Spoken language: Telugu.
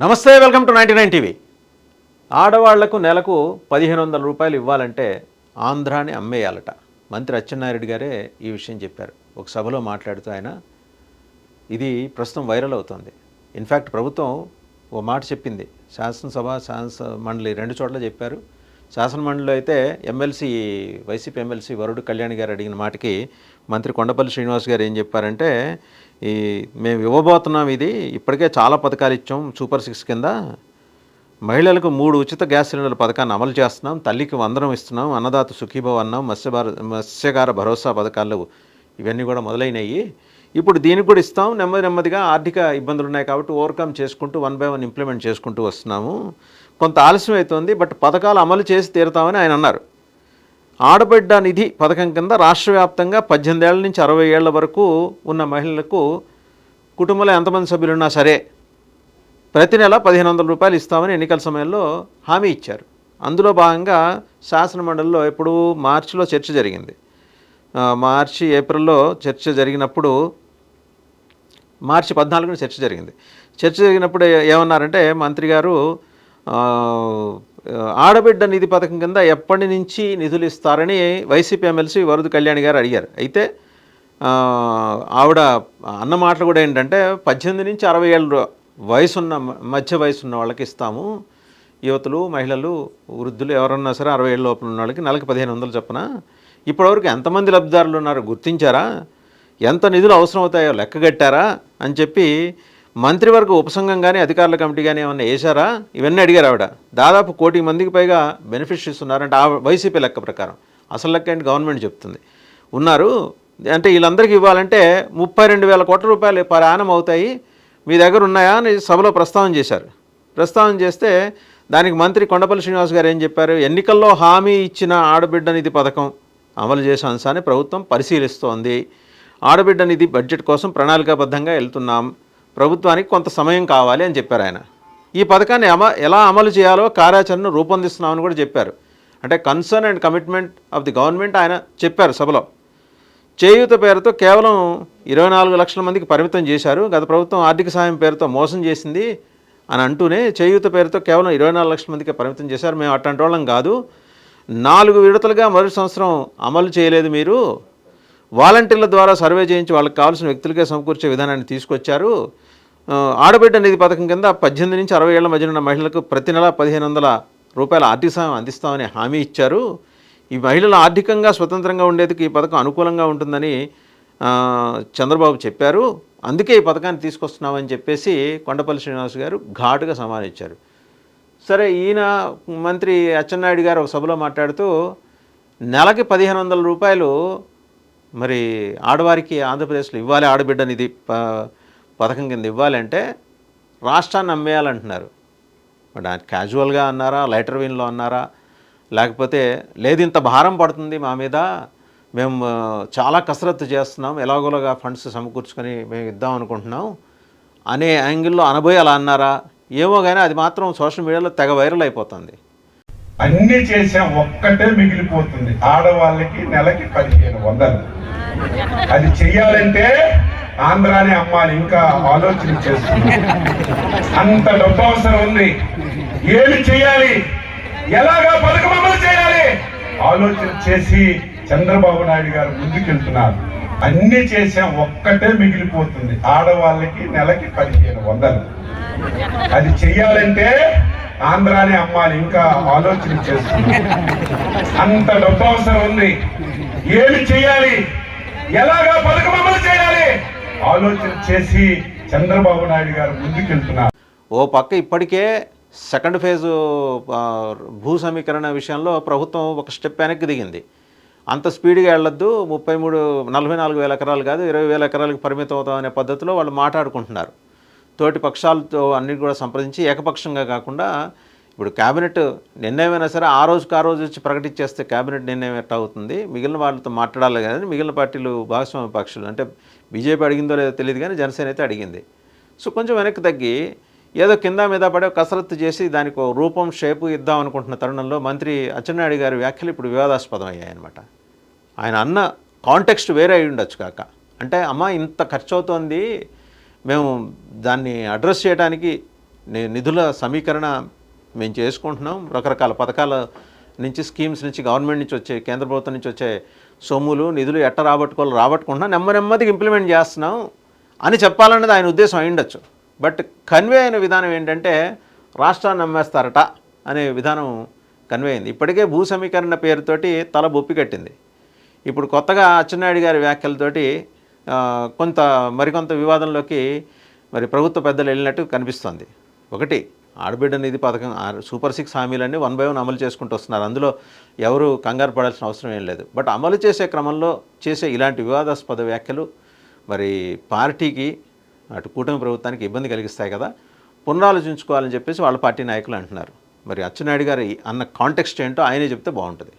నమస్తే, వెల్కమ్ టు 99 టీవీ. ఆడవాళ్లకు నెలకు 1500 రూపాయలు ఇవ్వాలంటే ఆంధ్రాని అమ్మేయాలట. మంత్రి అచ్చెన్నాయుడు గారే ఈ విషయం చెప్పారు. ఒక సభలో మాట్లాడుతూ ఆయన ఇది ప్రస్తుతం వైరల్ అవుతుంది. ఇన్ఫ్యాక్ట్ ప్రభుత్వం ఓ మాట చెప్పింది. శాసనసభ మండలి రెండు చోట్ల చెప్పారు. శాసనమండలిలో అయితే వైసీపీ ఎమ్మెల్సీ వరుడు కళ్యాణ్ గారు అడిగిన మాటకి మంత్రి కొండపల్లి శ్రీనివాస్ గారు ఏం చెప్పారంటే, మేము ఇవ్వబోతున్నాం, ఇది ఇప్పటికే చాలా పథకాలు ఇచ్చాం, సూపర్ 6 కింద మహిళలకు 3 ఉచిత గ్యాస్ సిలిండర్ల పథకాన్ని అమలు చేస్తున్నాం, తల్లికి వందనం ఇస్తున్నాం, అన్నదాత సుఖీభవ అన్నాం, మత్స్యకార భరోసా పథకాలు ఇవన్నీ కూడా మొదలైనవి. ఇప్పుడు దీనికి కూడా ఇస్తాం. నెమ్మదిగా ఆర్థిక ఇబ్బందులు ఉన్నాయి కాబట్టి ఓవర్కమ్ చేసుకుంటూ 1 by 1 ఇంప్లిమెంట్ చేసుకుంటూ వస్తున్నాము. కొంత ఆలస్యం అవుతుంది, బట్ పథకాలు అమలు చేసి తీరుతామని ఆయన అన్నారు. ఆడబిడ్డ నిధి పథకం కింద రాష్ట్ర వ్యాప్తంగా 18 ఏళ్ల నుంచి 60 ఏళ్ల వరకు ఉన్న మహిళలకు కుటుంబంలో ఎంతమంది సభ్యులున్నా సరే ప్రతి నెల 1500 రూపాయలు ఇస్తామని ఎన్నికల సమయంలో హామీ ఇచ్చారు. అందులో భాగంగా శాసనమండలిలో ఇప్పుడు మార్చిలో చర్చ జరిగింది. ఏప్రిల్లో చర్చ జరిగినప్పుడు మార్చి 14న చర్చ జరిగింది. చర్చ జరిగినప్పుడు ఏమన్నారంటే మంత్రి గారు, ఆడబిడ్డ నిధి పథకం కింద ఎప్పటి నుంచి నిధులు ఇస్తారని వైసీపీ ఎమ్మెల్సీ వరుడు కళ్యాణ్ గారు అడిగారు. అయితే ఆవిడ అన్న మాటలు కూడా ఏంటంటే 18 నుంచి 60 ఏళ్ళ మధ్య వయసున్న వాళ్ళకి ఇస్తాము, యువతులు, మహిళలు, వృద్ధులు ఎవరన్నా సరే 60 ఏళ్ళ లోపల ఉన్న వాళ్ళకి నెలకు 1500 చొప్పున. ఇప్పటివరకు ఎంతమంది లబ్ధిదారులు ఉన్నారో గుర్తించారా, ఎంత నిధులు అవసరం అవుతాయో లెక్కగట్టారా అని చెప్పి మంత్రివర్గ ఉపసంఘం కానీ అధికారుల కమిటీ కానీ ఏమన్నా వేశారా, ఇవన్నీ అడిగారు ఆవిడ. దాదాపు 1 కోటి మందికి పైగా బెనిఫిషరీస్ ఉన్నారంటే ఆ వైసీపీ లెక్క ప్రకారం. అసలు లెక్క ఏంటి గవర్నమెంట్ చెప్తుంది ఉన్నారు. అంటే వీళ్ళందరికీ ఇవ్వాలంటే 32,000 కోట్ల రూపాయలు పర్ యానం అవుతాయి, మీ దగ్గర ఉన్నాయా అని సభలో ప్రస్తావన చేశారు. ప్రస్తావన చేస్తే దానికి మంత్రి కొండపల్లి శ్రీనివాస్ గారు ఏం చెప్పారు, ఎన్నికల్లో హామీ ఇచ్చిన ఆడబిడ్డ నిధి పథకం అమలు చేసే అంశాన్ని ప్రభుత్వం పరిశీలిస్తోంది. ఆడబిడ్డ నిధి బడ్జెట్ కోసం ప్రణాళికాబద్ధంగా వెళ్తున్నాం, ప్రభుత్వానికి కొంత సమయం కావాలి అని చెప్పారు ఆయన. ఈ పథకాన్ని ఎలా అమలు చేయాలో కార్యాచరణను రూపొందిస్తున్నామని కూడా చెప్పారు. అంటే concern and commitment of the government ఆయన చెప్పారు సభలో. చేయూత పేరుతో కేవలం 24 లక్షల మందికి పరిమితం చేశారు, గత ప్రభుత్వం ఆర్థిక సాయం పేరుతో మోసం చేసింది అని అంటూనే చేయూత పేరుతో కేవలం 24 లక్షల మందికి పరిమితం చేశారు. మేము అట్లాంటి వాళ్ళం కాదు, 4 విడతలుగా మొదటి సంవత్సరం అమలు చేయలేదు, మీరు వాలంటీర్ల ద్వారా సర్వే చేయించి వాళ్ళకి కావాల్సిన వ్యక్తులకే సమకూర్చే విధానాన్ని తీసుకొచ్చారు. ఆడబిడ్డ నిధి పథకం కింద 18 నుంచి 60 ఏళ్ల మధ్య ఉన్న మహిళలకు ప్రతి నెల 1500 రూపాయల ఆర్థిక సాయం అందిస్తామని హామీ ఇచ్చారు. ఈ మహిళలు ఆర్థికంగా స్వతంత్రంగా ఉండేందుకు ఈ పథకం అనుకూలంగా ఉంటుందని చంద్రబాబు చెప్పారు, అందుకే ఈ పథకాన్ని తీసుకొస్తున్నామని చెప్పేసి కొండపల్లి శ్రీనివాస్ గారు ఘాటుగా సమాధానించారు. సరే, ఈయన మంత్రి అచ్చెన్నాయుడు గారు ఒక సభలో మాట్లాడుతూ నెలకి 1500 రూపాయలు మరి ఆడవారికి ఆంధ్రప్రదేశ్లో ఇవ్వాలి, ఆడబిడ్డ నిధి పథకం కింద ఇవ్వాలంటే రాష్ట్రాన్ని అమ్మేయాలంటున్నారు. బట్ క్యాజువల్గా అన్నారా, లైటర్ వీన్లో అన్నారా, లేకపోతే లేదు ఇంత భారం పడుతుంది మా మీద, మేము చాలా కసరత్తు చేస్తున్నాం, ఎలాగోలాగా ఫండ్స్ సమకూర్చుకొని మేము ఇద్దాం అనుకుంటున్నాం అనే యాంగిల్లో అనబోయి అలా అన్నారా ఏమో, కానీ అది మాత్రం సోషల్ మీడియాలో తెగ వైరల్ అయిపోతుంది. అన్ని చేసాం, ఒక్కటే మిగిలిపోతుంది, ఆడవాళ్ళకి నెలకి 1500. అది చెయ్యాలంటే ఆంధ్రాని అమ్మాలి, ఇంకా ఆలోచన చేస్తుంది. అంత డబ్బు అవసరం ఉంది. ఏమి చేయాలి, ఎలాగా పథకం అమలు చేయాలి ఆలోచన చేసి చంద్రబాబు నాయుడు గారు ముందుకెళ్తున్నారు. అన్ని చేసాం, ఒక్కటే మిగిలిపోతుంది, ఆడవాళ్ళకి నెలకి 1500. అది చెయ్యాలంటే ఆంధ్రాని అమ్మాలి, ఇంకా ఆలోచన చేస్తుంది. అంత డబ్బు అవసరం ఉంది. ఏమి చేయాలి, ఎలాగా పథకం అమలు చేయాలి ఆలోచన చేసి చంద్రబాబు నాయుడు గారు ముందుకెళ్తున్నారు. ఓ పక్క ఇప్పటికే సెకండ్ ఫేజు భూ సమీకరణ విషయంలో ప్రభుత్వం ఒక స్టెప్ వెనక్కి దిగింది. అంత స్పీడ్గా వెళ్ళొద్దు, 44 వేల ఎకరాలు కాదు 20,000 ఎకరాలకు పరిమితం అవుతాం అనే పద్ధతిలో వాళ్ళు మాట్లాడుకుంటున్నారు. తోటి పక్షాలతో అన్నిటి కూడా సంప్రదించి ఏకపక్షంగా కాకుండా ఇప్పుడు క్యాబినెట్ నిర్ణయమైనా సరే ఆ రోజు వచ్చి ప్రకటించేస్తే క్యాబినెట్ నిర్ణయం ఎట్లా అవుతుంది, మిగిలిన వాళ్ళతో మాట్లాడాలి కానీ మిగిలిన పార్టీలు భాగస్వామ్య పక్షులు అంటే బీజేపీ అడిగిందో లేదో తెలియదు కానీ జనసేన అయితే అడిగింది. సో కొంచెం వెనక్కి తగ్గి ఏదో కింద మీద పడే కసరత్తు చేసి దానికి రూపం షేపు ఇద్దాం అనుకుంటున్న తరుణంలో మంత్రి అచ్చెన్నాయుడు గారి వ్యాఖ్యలు ఇప్పుడు వివాదాస్పదం అయ్యాయన్నమాట. ఆయన అన్న కాంటెక్స్ట్ వేరే అయి ఉండొచ్చు కాక, అంటే అమ్మ ఇంత ఖర్చు అవుతోంది, మేము దాన్ని అడ్రస్ చేయడానికి నిధుల సమీకరణ మేము చేసుకుంటున్నాం, రకరకాల పథకాల నుంచి, స్కీమ్స్ నుంచి, గవర్నమెంట్ నుంచి వచ్చే, కేంద్ర ప్రభుత్వం నుంచి వచ్చే సొమ్ములు నిధులు ఎట్ట రాబట్టుకుంటున్నాం, నెమ్మదిగా ఇంప్లిమెంట్ చేస్తున్నాం అని చెప్పాలన్నది ఆయన ఉద్దేశం అయి ఉండొచ్చు. బట్ కన్వే అయిన విధానం ఏంటంటే రాష్ట్రాన్ని అమ్మేస్తారట అనే విధానం కన్వే అయింది. ఇప్పటికే భూ సమీకరణ పేరుతోటి తల బొప్పి కట్టింది. ఇప్పుడు కొత్తగా అచ్చెన్నాయుడు గారి వ్యాఖ్యలతోటి మరికొంత వివాదంలోకి మరి ప్రభుత్వ పెద్దలు వెళ్ళినట్టు కనిపిస్తోంది. ఒకటి, ఆడబిడ్డ నిధి పథకం, సూపర్ 6 హామీలన్నీ 1 by 1 అమలు చేసుకుంటూ వస్తున్నారు. అందులో ఎవరు కంగారు పడాల్సిన అవసరం ఏం లేదు. బట్ అమలు చేసే క్రమంలో చేసే ఇలాంటి వివాదాస్పద వ్యాఖ్యలు మరి పార్టీకి, అటు కూటమి ప్రభుత్వానికి ఇబ్బంది కలిగిస్తాయి కదా, పునరాలోచించుకోవాలని చెప్పేసి వాళ్ళ పార్టీ నాయకులు అంటున్నారు. మరి అచ్చెన్నాయుడు గారు అన్న కాంటెక్స్ట్ ఏంటో ఆయనే చెప్తే బాగుంటుంది.